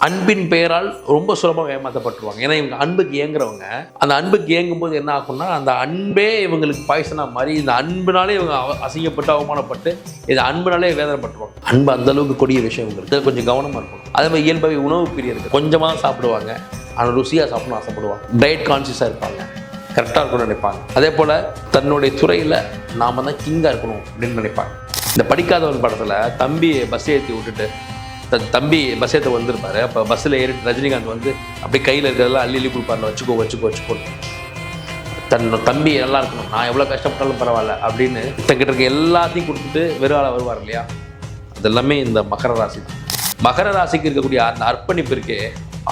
அன்பின் பெயரால் ரொம்ப சுலபமாக ஏமாற்றப்பட்டுருவாங்க. ஏன்னா இவங்க அன்புக்கு ஏங்குறவங்க. அந்த அன்புக்கு ஏங்கும்போது என்ன ஆகும்னா அந்த அன்பே இவங்களுக்கு பாய்சனாக மாதிரி இந்த அன்புனாலே இவங்க அசிங்கப்பட்டு அவமானப்பட்டு இது அன்புனாலே வேதனைப்பட்டுருவாங்க. அன்பு அந்த அளவுக்கு கொடிய விஷயம் இவங்களுக்கு. கொஞ்சம் கவனமாக இருக்கணும். அதே மாதிரி இயல்பாகவே உணவு பிரியருக்கு கொஞ்சமாக சாப்பிடுவாங்க, ஆனால் ருசியாக சாப்பிடணும் ஆசைப்படுவாங்க. டயட் கான்சியஸாக இருப்பாங்க, கரெக்டாக இருக்கணும்னு நினைப்பாங்க. அதே போல் தன்னுடைய துறையில் நாம் தான் கிங்காக இருக்கணும் அப்படின்னு நினைப்பாங்க. இந்த படிக்காதவன் படத்தில் தம்பி பஸ் ஏற்றி விட்டுட்டு தம்பி பஸ் ஏற்ற வந்திருப்பாரு. அப்போ பஸ்ஸில் ஏறிட்டு ரஜினிகாந்த் வந்து அப்படியே கையில் இருக்கிறதெல்லாம் அள்ளி கொடுப்பார்ல, வச்சுக்கோ தம்பி நல்லா இருக்கணும், நான் எவ்வளோ கஷ்டப்பட்டாலும் பரவாயில்ல அப்படின்னு தங்கிட்ட இருக்க எல்லாத்தையும் கொடுத்துட்டு வெறும் ஆளாக வருவார் இல்லையா. அது எல்லாமே இந்த மகர ராசி தான். மகர ராசிக்கு இருக்கக்கூடிய அந்த அர்ப்பணிப்பு இருக்கே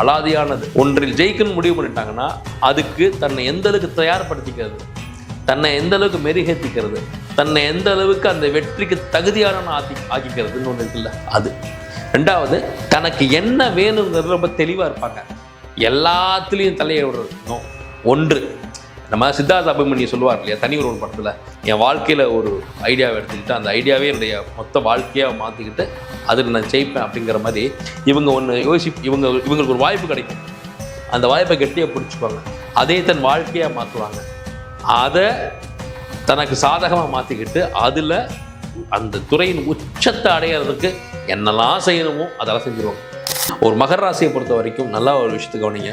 அலாதியானது. ஒன்றில் ஜெயிக்கணும்னு முடிவு பண்ணிட்டாங்கன்னா அதுக்கு தன்னை எந்த அளவுக்கு தயார்படுத்திக்கிறது, தன்னை எந்த அளவுக்கு மெருகேற்றிக்கிறது, தன்னை எந்த அளவுக்கு அந்த வெற்றிக்கு தகுதியான ஆக்கிக்கிறதுன்னு ஒன்று இருக்குல்ல அது. ரெண்டாவது, தனக்கு என்ன வேணுங்கிறது ரொம்ப தெளிவாக இருப்பாங்க. எல்லாத்துலேயும் தலையை விடுறது ஒன்று. நம்ம சித்தார்த்த அபிமன்யு சொல்லுவார் இல்லையா தனி ஒருவன் படத்தில், என் வாழ்க்கையில் ஒரு ஐடியாவை எடுத்துக்கிட்டு அந்த ஐடியாவே என்னுடைய மொத்த வாழ்க்கையாக மாற்றிக்கிட்டு அதில் நான் ஜெயிப்பேன் அப்படிங்கிற மாதிரி இவங்க ஒன்று இவங்களுக்கு ஒரு வாய்ப்பு கிடைக்கும். அந்த வாய்ப்பை கெட்டியாக பிடிச்சிக்குவாங்க. அதே தன் வாழ்க்கையாக மாற்றுவாங்க. அதை தனக்கு சாதகமாக மாற்றிக்கிட்டு அதில் அந்த துறையின் உச்சத்தை அடையிறதுக்கு என்னெல்லாம் செய்யணுமோ அதெல்லாம் செஞ்சுருவாங்க. ஒரு மகர ராசியை பொறுத்த வரைக்கும் நல்லா ஒரு விஷயத்தை கவனிங்க.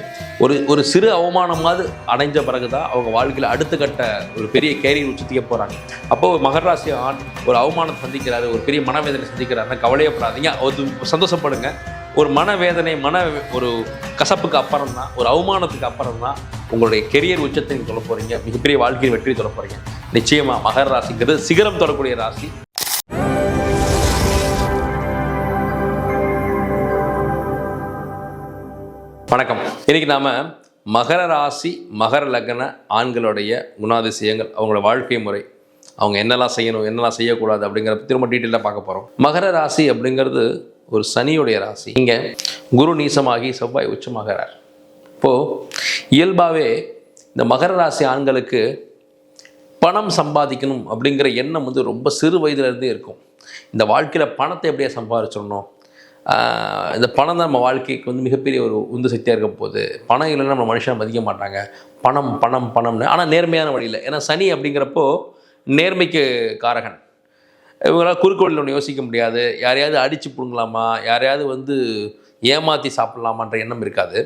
ஒரு சிறு அவமானமாவது அடைஞ்ச பிறகு தான் அவங்க வாழ்க்கையில் அடுத்த கட்ட ஒரு பெரிய கேரியர் உச்சத்துக்கே போகிறாங்க. அப்போது மகர ராசி ஆண் ஒரு அவமானத்தை சந்திக்கிறாரு, ஒரு பெரிய மனவேதனை சந்திக்கிறாருன்னா கவலையப்படாதீங்க, அது சந்தோஷப்படுங்க. ஒரு மனவேதனை ஒரு கசப்புக்கு அப்புறம் தான், ஒரு அவமானத்துக்கு அப்புறம் தான் உங்களுடைய கெரியர் உச்சத்தை நீங்கள் சொல்ல போகிறீங்க, மிகப்பெரிய வாழ்க்கையை வெற்றி சொல்ல போகிறீங்க. நிச்சயமாக மகர ராசிங்கிறது சிகரம் தொடக்கூடிய ராசி. வணக்கம். இன்னைக்கு நாம மகர ராசி மகர லக்ன ஆண்களுடைய குணாதிசயங்கள், அவங்களோட வாழ்க்கை முறை, அவங்க என்னெல்லாம் செய்யணும் என்னெல்லாம் செய்யக்கூடாது அப்படிங்கிற பற்றி ரொம்ப டீட்டெயிலாக பார்க்க போகிறோம். மகர ராசி அப்படிங்கிறது ஒரு சனியுடைய ராசி. இங்கே குரு நீசமாகி செவ்வாய் உச்சமாகிறார். இப்போது இயல்பாகவே இந்த மகர ராசி ஆண்களுக்கு பணம் சம்பாதிக்கணும் அப்படிங்கிற எண்ணம் வந்து ரொம்ப சிறு வயதுலேருந்தே இருக்கும். இந்த வாழ்க்கையில் பணத்தை எப்படியா சம்பாதிச்சிடணும், இந்த பணம் தான் நம்ம வாழ்க்கைக்கு வந்து மிகப்பெரிய ஒரு உந்து சக்தியாக இருக்க போகுது. பணம் இல்லைன்னா நம்ம மனுஷனை மதிக்க மாட்டாங்க. பணம் பணம் பணம்னு, ஆனால் நேர்மையான வழியில். ஏன்னா சனி அப்படிங்கிறப்போ நேர்மைக்கு காரகன். இவங்களால் குறுக்கு வழியில் ஒன்று யோசிக்க முடியாது. யாரையாவது அடித்து பிடுங்கலாமா, யாரையாவது வந்து ஏமாற்றி சாப்பிட்லாமான்ற எண்ணம் இருக்காது.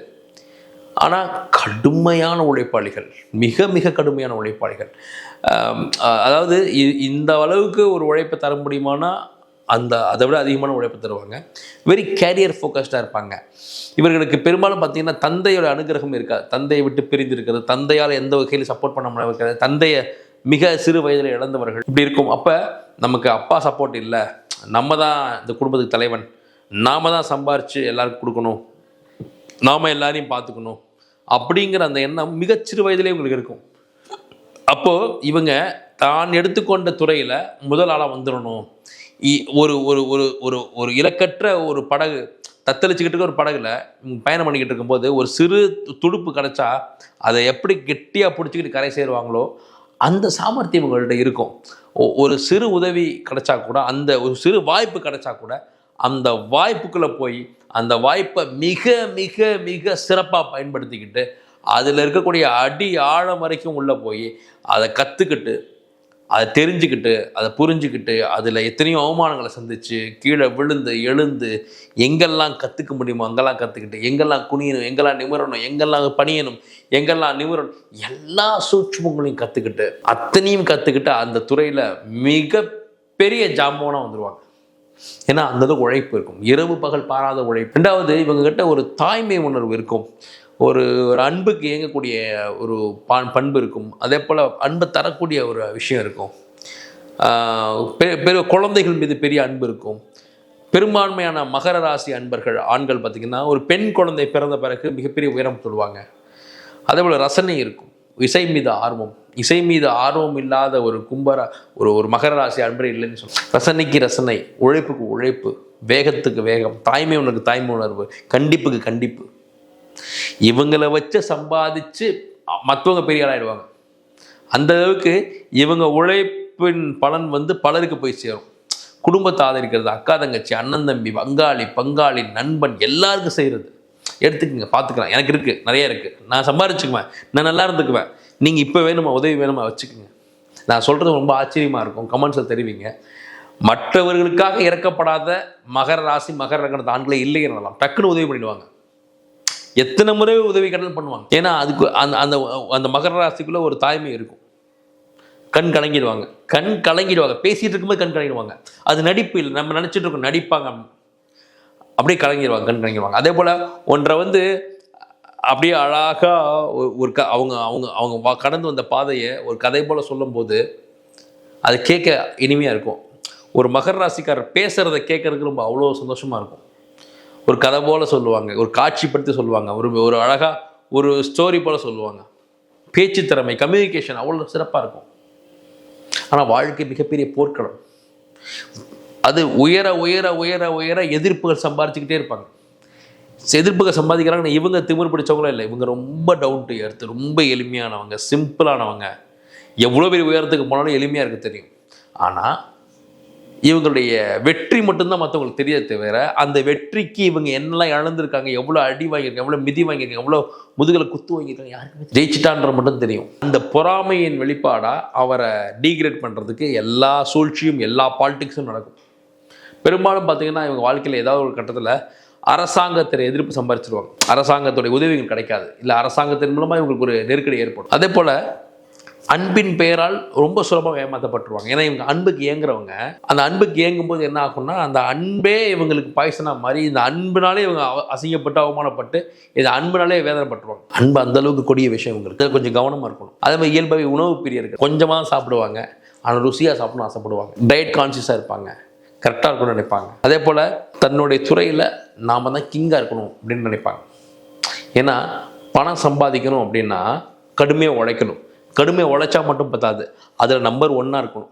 ஆனால் கடுமையான உழைப்பாளிகள், மிக மிக கடுமையான உழைப்பாளிகள். அதாவது இந்த அளவுக்கு ஒரு உழைப்பை தர முடியுமானா அதை விட அதிகமான உழைப்பு தருவாங்க. வெரி கேரியர் ஃபோக்கஸ்டாக இருப்பாங்க. இவர்களுக்கு பெரும்பாலும் பார்த்திங்கன்னா தந்தையோட அனுகிரகம் இருக்காது. தந்தையை விட்டு பிரிந்து இருக்கிறது, தந்தையால் எந்த வகையில் சப்போர்ட் பண்ண முடியாது இருக்கிறது, தந்தையை மிக சிறு வயதில் இழந்தவர்கள் இப்படி இருக்கும். அப்போ நமக்கு அப்பா சப்போர்ட் இல்லை, நம்ம தான் இந்த குடும்பத்துக்கு தலைவன், நாம் தான் சம்பாரித்து எல்லாருக்கும் கொடுக்கணும், நாம் எல்லாரையும் பார்த்துக்கணும் அப்படிங்கிற அந்த எண்ணம் மிகச்சிறு வயதிலே இவங்களுக்கு இருக்கும். அப்போது இவங்க தான் எடுத்துக்கொண்ட துறையில் முதல் ஆளாக வந்துடணும். ஒரு ஒரு ஒரு ஒரு ஒரு இலக்கற்ற ஒரு படகு தத்தளிச்சுக்கிட்டு ஒரு படகுல பயணம் பண்ணிக்கிட்டு இருக்கும்போது ஒரு சிறு துடுப்பு கிடச்சா அதை எப்படி கெட்டியாக பிடிச்சிக்கிட்டு கரை சேருவாங்களோ அந்த சாமர்த்தியம் உங்கள்கிட்ட இருக்கும். ஒரு சிறு உதவி கிடைச்சா கூட, அந்த ஒரு சிறு வாய்ப்பு கிடைச்சா கூட அந்த வாய்ப்புக்குள்ளே போய் அந்த வாய்ப்பை மிக மிக மிக சிறப்பாக பயன்படுத்திக்கிட்டு அதில் இருக்கக்கூடிய அடி ஆழம் வரைக்கும் உள்ளே போய் அதை கற்றுக்கிட்டு, அதை தெரிஞ்சுக்கிட்டு, அதை புரிஞ்சுக்கிட்டு, அதில் எத்தனையோ அவமானங்களை சந்தித்து கீழே விழுந்து எழுந்து எங்கெல்லாம் கற்றுக்க முடியுமோ அங்கெல்லாம் கற்றுக்கிட்டு, எங்கெல்லாம் குனியணும், எங்கெல்லாம் நிமிரணும், எங்கெல்லாம் பணியணும், எங்கெல்லாம் நிமிரணும், எல்லா சூட்சுமங்களையும் கற்றுக்கிட்டு அத்தனையும் கற்றுக்கிட்டு அந்த துறையில் மிக பெரிய ஜாம்பவனாக வந்துடுவாங்க. ஏன்னா அந்தளவுக்கு உழைப்பு இருக்கும், இரவு பகல் பாராத உழைப்பு. ரெண்டாவது, இவங்ககிட்ட ஒரு தாய்மை உணர்வு இருக்கும், ஒரு அன்புக்கு இயங்கக்கூடிய ஒரு பண்பு இருக்கும். அதே போல் அன்பை தரக்கூடிய ஒரு விஷயம் இருக்கும். பெரிய குழந்தைகள் மீது பெரிய அன்பு இருக்கும். பெரும்பான்மையான மகர ராசி அன்பர்கள் ஆண்கள் பார்த்திங்கன்னா ஒரு பெண் குழந்தை பிறந்த பிறகு மிகப்பெரிய உயரம் சொல்லுவாங்க. அதே போல் ரசனை இருக்கும், இசை மீது ஆர்வம். இசை மீது ஆர்வம் இல்லாத ஒரு ஒரு மகர ராசி அன்பரே இல்லைன்னு சொல்லுவாங்க. ரசனைக்கு ரசனை, உழைப்புக்கு உழைப்பு, வேகத்துக்கு வேகம், தாய்மை உணர்வுக்கு தாய்மை உணர்வு, கண்டிப்புக்கு கண்டிப்பு. இவங்களை வச்சு சம்பாதிச்சு மற்றவங்க பெரிய ஆளாயிடுவாங்க. அந்த அளவுக்கு இவங்க உழைப்பின் பலன் வந்து பலருக்கு போய் சேரும். குடும்பத்தை ஆதரிக்கிறது, அக்கா தங்கச்சி, அண்ணன் தம்பி, பங்காளி, நண்பன் எல்லாருக்கும் செய்கிறது. எடுத்துக்கங்க, பார்த்துக்கலாம், எனக்கு இருக்குது, நிறைய இருக்குது, நான் சம்பாரிச்சுக்குவேன், நான் நல்லா இருந்துக்குவேன், நீங்கள் இப்போ வேணுமா உதவி வேணுமா வச்சுக்கோங்க. நான் சொல்கிறது ரொம்ப ஆச்சரியமாக இருக்கும், கமெண்ட்ஸில் தெரிவிங்க. மற்றவர்களுக்காக இறக்கப்படாத மகர ராசி மகர லக்னத்து ஆண்களே இல்லைங்கிறலாம் டக்குன்னு உதவி பண்ணிடுவாங்க. எத்தனை முறை உதவி கடல் பண்ணுவாங்க. ஏன்னா அதுக்கு அந்த அந்த அந்த மகர ராசிக்குள்ளே ஒரு தாய்மை இருக்கும். கண் கலங்கிடுவாங்க, பேசிகிட்டு இருக்கும்போது கண் கலங்கிடுவாங்க. அது நடிப்பு இல்லை, நம்ம நினச்சிட்டு இருக்கோம் நடிப்பாங்க, அப்படியே கண் கலங்கிடுவாங்க. அதே போல் ஒன்றை அப்படியே அழகாக ஒரு அவங்க அவங்க அவங்க கடந்து வந்த பாதையை ஒரு கதை போல் சொல்லும்போது அது கேட்க இனிமையாக இருக்கும். ஒரு மகர ராசிக்காரர் பேசுகிறத கேட்கறதுக்கு ரொம்ப அவ்வளோ சந்தோஷமாக இருக்கும். ஒரு கதை போல் சொல்லுவாங்க, ஒரு காட்சிப்படுத்தி சொல்லுவாங்க, ஒரு அழகாக ஒரு ஸ்டோரி போல் சொல்லுவாங்க. பேச்சு திறமை, கம்யூனிகேஷன் அவ்வளோ சிறப்பாக இருக்கும். ஆனால் வாழ்க்கை மிகப்பெரிய போர்க்களம். அது உயர உயர உயர உயர எதிர்ப்புகள் சம்பாதிச்சுக்கிட்டே இருப்பாங்க. எதிர்ப்புகள் சம்பாதிக்கிறாங்கன்னா இவங்க திமிர் பிடிச்சவங்களும் இல்லை, இவங்க ரொம்ப டவுன் டு எர்த், ரொம்ப எளிமையானவங்க, சிம்பிளானவங்க. எவ்வளோ பெரிய உயரத்துக்கு போனாலும் எளிமையாக இருக்க தெரியும். ஆனால் இவங்களுடைய வெற்றி மட்டும்தான் மற்றவங்களுக்கு தெரியாது தவிர அந்த வெற்றிக்கு இவங்க என்னெல்லாம் இழந்திருக்காங்க, எவ்வளோ அடி வாங்கியிருக்காங்க, எவ்வளோ மிதி வாங்கியிருக்காங்க, எவ்வளோ முதுகில் குத்து வாங்கியிருக்காங்க, யாருக்குமே ஜெயிச்சிட்டான்ற மட்டும் தெரியும். அந்த பொறாமையின் வெளிப்பாடாக அவரை டீக்ரேட் பண்ணுறதுக்கு எல்லா சூழ்ச்சியும் எல்லா பாலிடிக்ஸும் நடக்கும். பெரும்பாலும் பார்த்தீங்கன்னா இவங்க வாழ்க்கையில் ஏதாவது ஒரு கட்டத்தில் அரசாங்கத்தில் எதிர்ப்பு சம்பாதிச்சிருவாங்க. அரசாங்கத்துடைய உதவிகள் கிடைக்காது, இல்லை அரசாங்கத்தின் மூலமாக இவங்களுக்கு ஒரு நெருக்கடி ஏற்படும். அதே போல் அன்பின் பெயரால் ரொம்ப சுலபமாக ஏமாற்றப்பட்டுருவாங்க. ஏன்னா இவங்க அன்புக்கு ஏங்குறவங்க. அந்த அன்புக்கு ஏங்கும்போது என்ன ஆகும்னா அந்த அன்பே இவங்களுக்கு பாய்சனாக மாதிரி இந்த அன்புனாலே இவங்க அசிங்கப்பட்டு அவமானப்பட்டு இந்த அன்புனாலே வேதனைப்பட்டுருவாங்க. அன்பு அந்தளவுக்கு கொடிய விஷயம் இவங்களுக்கு, கொஞ்சம் கவனமாக இருக்கணும். அதே மாதிரி இயல்பாகவே உணவு பிரியர்கள் கொஞ்சமாக சாப்பிடுவாங்க, ஆனால் ருசியாக சாப்பிடணும் ஆசைப்படுவாங்க. டயட் கான்சியஸாக இருப்பாங்க, கரெக்டாக இருக்கணும்னு நினைப்பாங்க. அதே போல் தன்னுடைய துறையில் நாம் தான் கிங்காக இருக்கணும் அப்படின்னு நினைப்பாங்க. ஏன்னா பணம் சம்பாதிக்கணும் அப்படின்னா கடுமையாக உழைக்கணும். கடுமையாக உழைச்சா மட்டும் பத்தாது, அதில் நம்பர் 1 இருக்கணும்.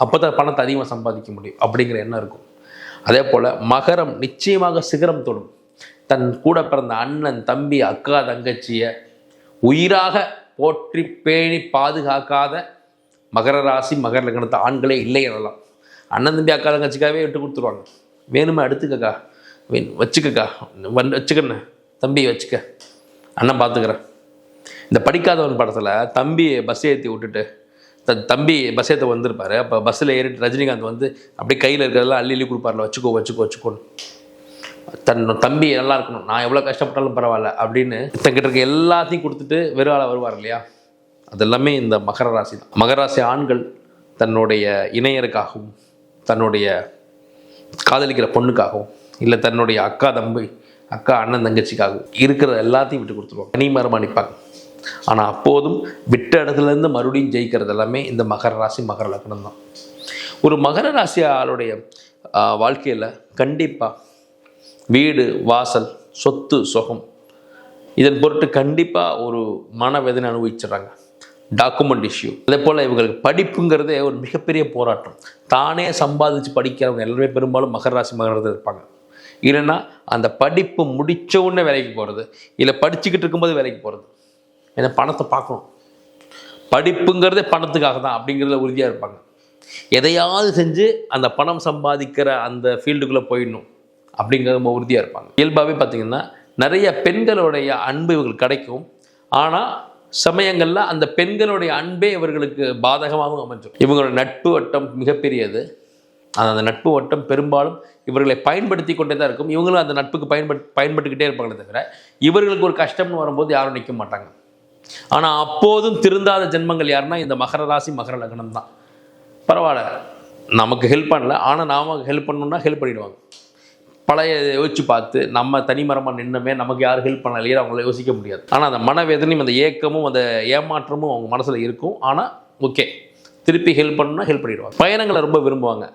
அப்போ தான் பணத்தை அதிகமாக சம்பாதிக்க முடியும் அப்படிங்கிற எண்ணம் இருக்கும். அதே போல் மகரம் நிச்சயமாக சிகரம் தொடும். தன் கூட பிறந்த அண்ணன் தம்பி அக்கா தங்கச்சியை உயிராக போற்றி பேணி பாதுகாக்காத மகர ராசி மகர லக்னத்து ஆண்களே இல்லை எனலாம். அண்ணன் தம்பி அக்கா தங்கச்சிக்காகவே விட்டு கொடுத்துருவாங்க. வேணுமே எடுத்துக்கக்கா, வச்சுக்கக்கா, வச்சுக்கண்ணே, தம்பி வச்சுக்க, அண்ணன் பார்த்துக்கிறேன். இந்த படிக்காதவன் படத்தில் தம்பி பஸ் ஏற்றி விட்டுட்டு தம்பி பஸ் ஏற்ற வந்திருப்பார். அப்போ பஸ்ஸில் ஏறிட்டு ரஜினிகாந்த் அப்படியே கையில் இருக்கிறதெல்லாம் அள்ளி கொடுப்பார்ல, வச்சுக்கோன்னு. தம்பி நல்லா இருக்கணும், நான் எவ்வளோ கஷ்டப்பட்டாலும் பரவாயில்ல அப்படின்னு தங்கிட்ட இருக்க எல்லாத்தையும் கொடுத்துட்டு வெறும் ஆளாக வருவார் இல்லையா. அதெல்லாமே இந்த மகர ராசி தான். மகர ராசி ஆண்கள் தன்னுடைய இணையருக்காகவும் தன்னுடைய காதலிக்கிற பொண்ணுக்காகவும் இல்லை தன்னுடைய அக்கா அண்ணன் தங்கச்சிக்காகவும் இருக்கிற எல்லாத்தையும் விட்டு கொடுத்துருவாங்க, தனிமரமாக நிற்பாங்க. ஆனால் அப்போதும் விட்ட இடத்துலேருந்து மறுபடியும் ஜெயிக்கிறது எல்லாமே இந்த மகர ராசி மகர லக்னம் தான். ஒரு மகர ராசி ஆளுடைய வாழ்க்கையில் கண்டிப்பாக வீடு வாசல் சொத்து சுகம் இதன் பொருட்டு கண்டிப்பாக ஒரு மனவேதனை அனுபவிச்சிடறாங்க. Document issue. அதே போல் இவங்களுக்கு படிப்புங்கிறதே ஒரு மிகப்பெரிய போராட்டம். தானே சம்பாதிச்சு படிக்கிறவங்க எல்லாருமே பெரும்பாலும் மகர ராசி மகரத்தில் இருப்பாங்க. இல்லைன்னா அந்த படிப்பு முடித்த உடனே வேலைக்கு போகிறது, இல்லை படிச்சுக்கிட்டு இருக்கும்போது வேலைக்கு போகிறது. ஏன்னா பணத்தை பார்க்கணும், படிப்புங்கிறதே பணத்துக்காக தான் அப்படிங்கிறத உறுதியாக இருப்பாங்க. எதையாவது செஞ்சு அந்த பணம் சம்பாதிக்கிற அந்த ஃபீல்டுக்குள்ளே போயிடணும் அப்படிங்கிறது ரொம்ப உறுதியாக இருப்பாங்க. இயல்பாகவே பார்த்திங்கன்னா நிறைய பெண்களுடைய அன்பு இவங்களுக்கு கிடைக்கும். ஆனால் சமயங்களில் அந்த பெண்களுடைய அன்பே இவர்களுக்கு பாதகமாகவும் அமைஞ்சிடும். இவங்களோட நட்பு வட்டம் மிகப்பெரியது. அந்த நட்பு வட்டம் பெரும்பாலும் இவர்களை பயன்படுத்தி கொண்டே தான் இருக்கும். இவங்களும் அந்த நட்புக்கு பயன்பட்டுக்கிட்டே இருப்பாங்களே தவிர இவர்களுக்கு ஒரு கஷ்டம்னு வரும்போது யாரும் நிற்க மாட்டாங்க. ஆனால் அப்போதும் திருந்தாத ஜென்மங்கள் யாருன்னா இந்த மகர ராசி மகர லக்னம் தான். பரவாயில்ல, நமக்கு ஹெல்ப் பண்ணல, ஆனால் நாம ஹெல்ப் பண்ணணும்னா ஹெல்ப் பண்ணிடுவாங்க. பழைய யோசிச்சு பார்த்து நம்ம தனிமரமாக நின்றுமே நமக்கு யாரும் ஹெல்ப் பண்ணலையே அவங்கள யோசிக்க முடியாது. ஆனால் அந்த மனவேதனையும் அந்த ஏக்கமும் அந்த ஏமாற்றமும் அவங்க மனசில் இருக்கும். ஆனால் ஓகே, திருப்பி ஹெல்ப் பண்ணணும்னா ஹெல்ப் பண்ணிடுவாங்க. பயணங்களை ரொம்ப விரும்புவாங்க.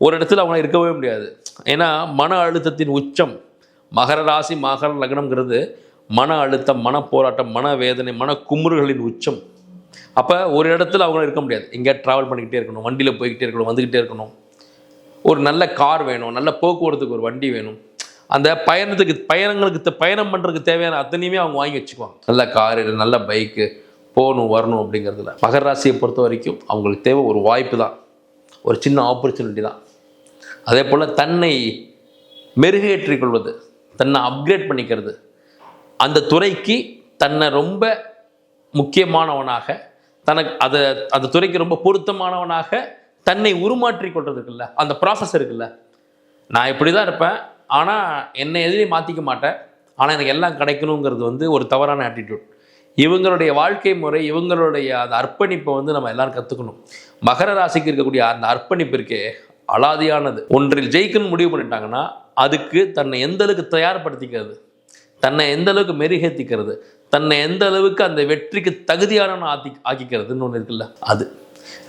ஒரு இடத்துல அவங்க இருக்கவே முடியாது. ஏன்னா மன அழுத்தத்தின் உச்சம் மகர ராசி மகர லக்னம்ங்கிறது மன அழுத்தம், மன போராட்டம், மனவேதனை, மன குமுறுகளின் உச்சம். அப்போ ஒரு இடத்துல அவங்களால இருக்க முடியாது. எங்கேயா ட்ராவல் பண்ணிக்கிட்டே இருக்கணும், வண்டியில் போய்கிட்டே இருக்கணும், வந்துக்கிட்டே இருக்கணும். ஒரு நல்ல கார் வேணும், நல்ல போக்குவரத்துக்கு ஒரு வண்டி வேணும். அந்த பயணம் பண்ணுறதுக்கு தேவையான அத்தனையுமே அவங்க வாங்கி வச்சுக்குவாங்க. நல்ல காரு, நல்ல பைக்கு, போகணும் வரணும் அப்படிங்கிறதுல. மகர ராசியை பொறுத்த வரைக்கும் அவங்களுக்கு தேவை ஒரு வாய்ப்பு தான், ஒரு சின்ன ஆப்பர்ச்சுனிட்டி தான். அதே போல் தன்னை மெருகேற்றிக் கொள்வது, தன்னை அப்கிரேட் பண்ணிக்கிறது, அந்த துறைக்கு தன்னை ரொம்ப முக்கியமானவனாக, தனக்கு அந்த துறைக்கு ரொம்ப பொருத்தமானவனாக தன்னை உருமாற்றி கொள்றதுக்குல்ல, அந்த ப்ராசஸ் இருக்குல்ல. நான் இப்படி தான் இருப்பேன், ஆனால் என்னை எதிரையும் மாற்றிக்க மாட்டேன், ஆனால் எனக்கு எல்லாம் கிடைக்கணுங்கிறது ஒரு தவறான ஆட்டிடியூட். இவங்களுடைய வாழ்க்கை முறை, இவங்களுடைய அந்த அர்ப்பணிப்பை நம்ம எல்லாரும் கற்றுக்கணும். மகர ராசிக்கு இருக்கக்கூடிய அந்த அர்ப்பணிப்பு இருக்கே அலாதியானது. ஒன்றில் ஜெயிக்கணும்னு முடிவு பண்ணிட்டாங்கன்னா அதுக்கு தன்னை எந்த அளவுக்கு தயார்படுத்திக்கிறது, தன்னை எந்த அளவுக்கு மெருகேற்றிக்கிறது, தன்னை எந்த அளவுக்கு அந்த வெற்றிக்கு தகுதியான ஆக்கிக்கிறதுன்னு ஒன்று இருக்குல்ல, அது.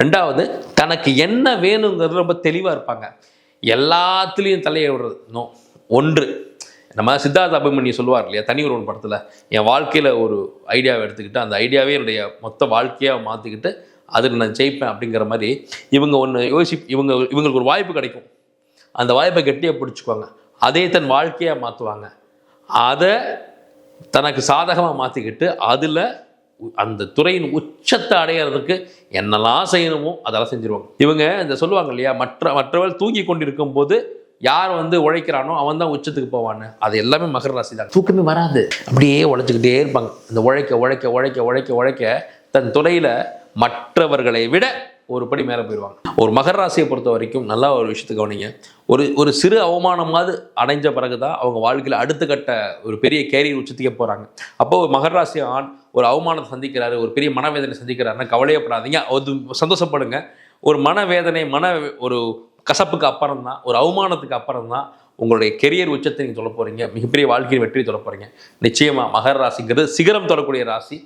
ரெண்டாவது, தனக்கு என்ன வேணுங்கிறது ரொம்ப தெளிவாக இருப்பாங்க. எல்லாத்துலேயும் தலையை விடுறது நோ. ஒன்று, நம்ம சித்தார்த்த அபிமன்யு சொல்லுவார் இல்லையா, தனி ஒருவன் படத்தில், என் வாழ்க்கையில் ஒரு ஐடியாவை எடுத்துக்கிட்டு அந்த ஐடியாவே என்னுடைய மொத்த வாழ்க்கையாக மாற்றிக்கிட்டு அதில் நான் ஜெயிப்பேன் அப்படிங்கிற மாதிரி இவங்க ஒன்று இவங்களுக்கு ஒரு வாய்ப்பு கிடைக்கும், அந்த வாய்ப்பை கெட்டியாக பிடிச்சிக்குவாங்க, அதே தன் வாழ்க்கையாக மாற்றுவாங்க, அதை தனக்கு சாதகமாக மாற்றிக்கிட்டு அதில் அந்த துறையின் உச்சத்தை அடையிறதுக்கு என்னெல்லாம் செய்யணுமோ அதெல்லாம் செஞ்சுருவாங்க. இவங்க இந்த சொல்லுவாங்க இல்லையா, மற்றவர்கள் தூங்கி கொண்டிருக்கும் போது யார் உழைக்கிறானோ அவன் தான் உச்சத்துக்கு போவான்னு. அது எல்லாமே மகர ராசி தான். தூக்கமே வராது, அப்படியே உழைச்சிக்கிட்டே இருப்பாங்க. இந்த உழைக்க உழைக்க உழைக்க உழைக்க உழைக்க தன் துறையில் மற்றவர்களை விட ஒரு படி மேலே போயிடுவாங்க. ஒரு மகர ராசியை பொறுத்த வரைக்கும் நல்லா ஒரு விஷயத்தை கவனிங்க. ஒரு சிறு அவமானமாவது அடைஞ்ச பிறகு தான் அவங்க வாழ்க்கையில் அடுத்த கட்ட ஒரு பெரிய கேரியர் உச்சத்துக்கே போகிறாங்க. அப்போது ஒரு மகர ராசி ஆண் ஒரு அவமானத்தை சந்திக்கிறாரு, ஒரு பெரிய மனவேதனை சந்திக்கிறாருன்னா கவலையப்படாதீங்க, அது சந்தோஷப்படுங்க. ஒரு மனவேதனை, ஒரு கசப்புக்கு அப்புறம் தான், ஒரு அவமானத்துக்கு அப்புறம் தான் உங்களுடைய கெரியர் உச்சத்தை நீங்கள் சொல்ல போகிறீங்க, மிகப்பெரிய வாழ்க்கையின் வெற்றியை சொல்ல போகிறீங்க. நிச்சயமாக மகர ராசிங்கிறது சிகரம் தொடரக்கூடிய ராசி.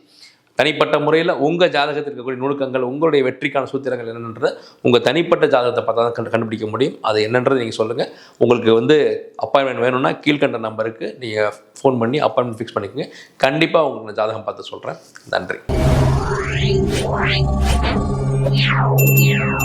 தனிப்பட்ட முறையில் உங்கள் ஜாதகத்தில் இருக்கக்கூடிய நுணுக்கங்கள், உங்களுடைய வெற்றிக்கான சூத்திரங்கள் என்னென்றது உங்கள் தனிப்பட்ட ஜாதகத்தை பார்த்தா தான் கண்டுபிடிக்க முடியும். அது என்னன்றது நீங்கள் சொல்லுங்கள். உங்களுக்கு அப்பாயின்மெண்ட் வேணும்னா கீழ்கண்ட நம்பருக்கு நீங்கள் ஃபோன் பண்ணி அப்பாயின்மெண்ட் ஃபிக்ஸ் பண்ணிக்கோங்க. கண்டிப்பாக உங்களுக்கு ஜாதகம் பார்த்து சொல்கிறேன். நன்றி.